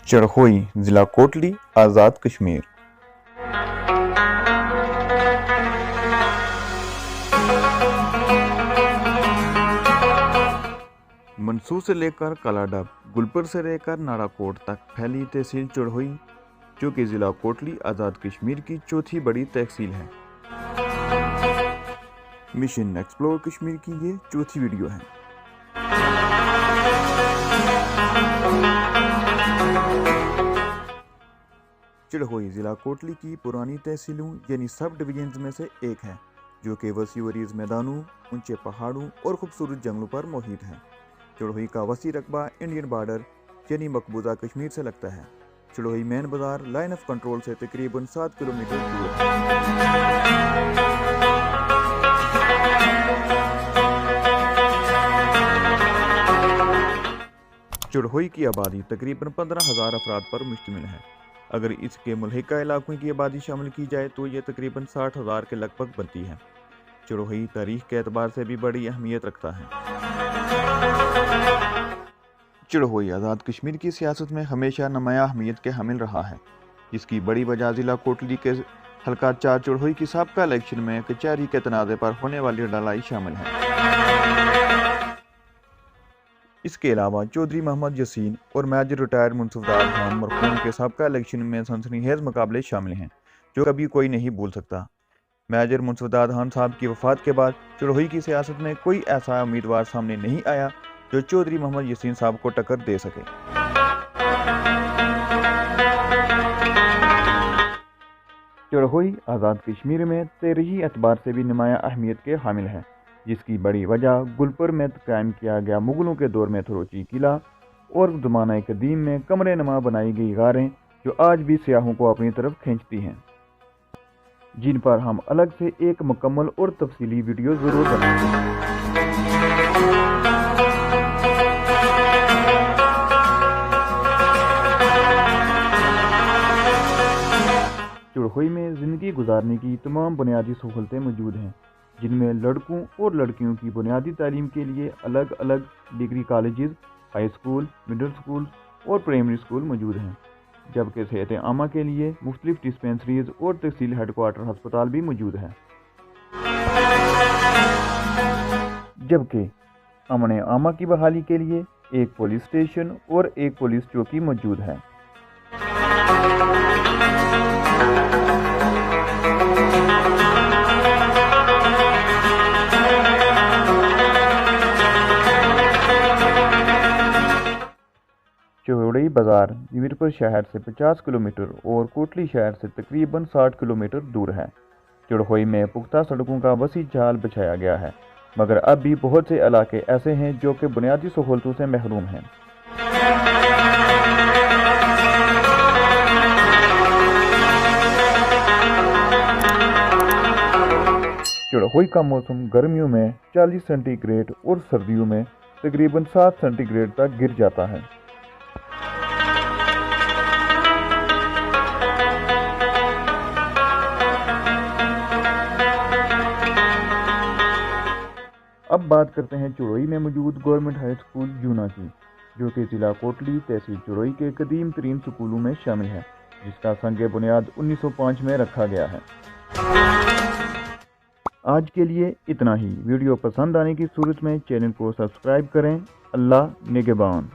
चढ़खोई, जिला कोटली, आज़ाद कश्मीर। मंसूर से लेकर कलाडब, गुलपुर से लेकर नाड़ाकोट तक फैली तहसील चढ़खोई, जो कि जिला कोटली आज़ाद कश्मीर की चौथी बड़ी तहसील है। मिशन एक्सप्लोर कश्मीर की ये चौथी वीडियो है। चढ़खोई जिला कोटली की पुरानी तहसीलों यानी सब डिवीजन्स में से एक है, जो कि वसी वरीज मैदानों, ऊंचे पहाड़ों और खूबसूरत जंगलों पर मुहित है। चढ़खोई का वसी रकबा इंडियन बॉर्डर यानी मकबूजा कश्मीर से लगता है। चढ़खोई मेन बाजार लाइन ऑफ कंट्रोल से तकरीबन 7 किलोमीटर दूर है। चढ़खोई की आबादी तकरीबन 15,000 अफराद पर मुश्तमिल है। अगर इसके मुल्हिका इलाकों की आबादी शामिल की जाए तो ये तकरीबन 60,000 के लगभग बनती है। चढ़खोई तारीख के एतबार से भी बड़ी अहमियत रखता है। चढ़खोई आज़ाद कश्मीर की सियासत में हमेशा नुमाया अहमियत के हामिल रहा है, जिसकी बड़ी वजह जिला कोटली के हल्का 4 चढ़खोई की साबका इलेक्शन में कचहरी के तनाज़े पर होने वाली लड़ाई शामिल है। इसके अलावा चौधरी मोहम्मद यसीन और मेजर रिटायर्ड मुंसफदार खान मरहूम के साबका इलेक्शन में सनसनीखेज मुकाबले शामिल हैं, जो कभी कोई नहीं भूल सकता। मेजर मुंसफदार खान साहब की वफात के बाद चढ़खोई की सियासत में कोई ऐसा उम्मीदवार सामने नहीं आया जो चौधरी मोहम्मद यसीन साहब को टक्कर दे सके। चढ़खोई आज़ाद कश्मीर में तरीही एतबार से भी नुमाया अहमियत के हामिल है, जिसकी बड़ी वजह गुलपुर में कायम किया गया मुगलों के दौर में थरोची किला और ज़माना कदीम में कमरे नुमा बनाई गई गारें, जो आज भी सियाहों को अपनी तरफ खींचती हैं, जिन पर हम अलग से एक मुकम्मल और तफसीली वीडियो ज़रूर बनाएंगे। चढ़खोई में ज़िंदगी गुजारने की तमाम बुनियादी सहूलतें मौजूद हैं, जिनमें लड़कों और लड़कियों की बुनियादी तालीम के लिए अलग अलग degree colleges, high school, middle school और प्राइमरी स्कूल मौजूद हैं, जबकि सेहत आमा के लिए मुख्तलिफ डिस्पेंसरीज और तहसील हेडक्वार्टर अस्पताल भी मौजूद हैं। जबकि अमन आमा की बहाली के लिए एक पुलिस स्टेशन और एक पुलिस चौकी मौजूद है। चौड़ई बाजार मीरपुर शहर से 50 किलोमीटर और कोटली शहर से तकरीबन 60 किलोमीटर दूर है। चढ़खोई में पुख्ता सड़कों का वसी जाल बिछाया गया है, मगर अब भी बहुत से इलाके ऐसे हैं जो कि बुनियादी सहूलतों से महरूम हैं। चढ़खोई का मौसम गर्मियों में 40 सेंटीग्रेड और सर्दियों में तकरीबन 7 सेंटीग्रेड तक गिर जाता है। अब बात करते हैं चढ़खोई में मौजूद गवर्नमेंट हाई स्कूल जूना की, जो कि जिला कोटली तहसील चढ़खोई के कदीम तरीन स्कूलों में शामिल है, जिसका संग बुनियाद 1905 में रखा गया है। आज के लिए इतना ही। वीडियो पसंद आने की सूरत में चैनल को सब्सक्राइब करें। अल्लाह निगहबान।